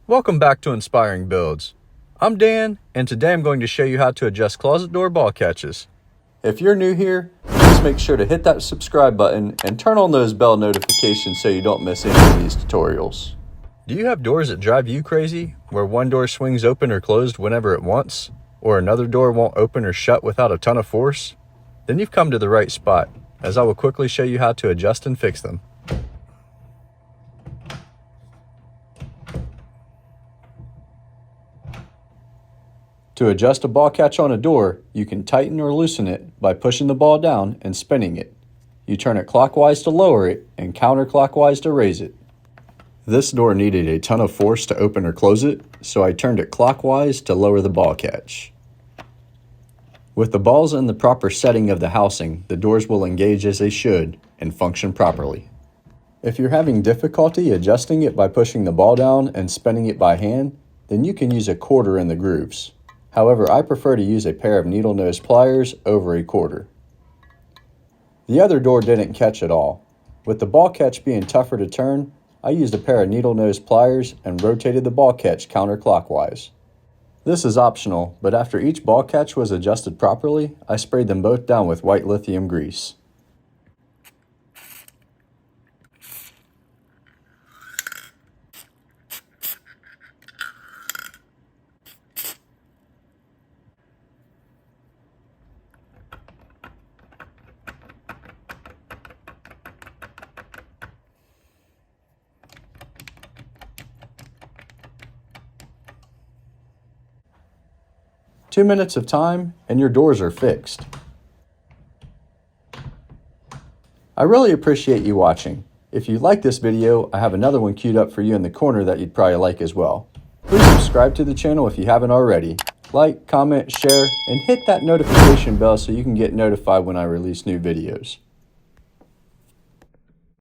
Welcome back to Inspiring Builds. I'm Dan, and today I'm going to show you how to adjust closet door ball catches. If you're new here, please make sure to hit that subscribe button and turn on those bell notifications so you don't miss any of these tutorials. Do you have doors that drive you crazy, where one door swings open or closed whenever it wants, or another door won't open or shut without a ton of force? Then you've come to the right spot, as I will quickly show you how to adjust and fix them. To adjust a ball catch on a door, you can tighten or loosen it by pushing the ball down and spinning it. You turn it clockwise to lower it and counterclockwise to raise it. This door needed a ton of force to open or close it, so I turned it clockwise to lower the ball catch. With the balls in the proper setting of the housing, the doors will engage as they should and function properly. If you're having difficulty adjusting it by pushing the ball down and spinning it by hand, then you can use a quarter in the grooves. However, I prefer to use a pair of needle nose pliers over a quarter. The other door didn't catch at all. With the ball catch being tougher to turn, I used a pair of needle nose pliers and rotated the ball catch counterclockwise. This is optional, but after each ball catch was adjusted properly, I sprayed them both down with white lithium grease. Two minutes of time and your doors are fixed. I really appreciate you watching. If you like this video, I have another one queued up for you in the corner that you'd probably like as well. Please subscribe to the channel if you haven't already. Like, comment, share, and hit that notification bell so you can get notified when I release new videos.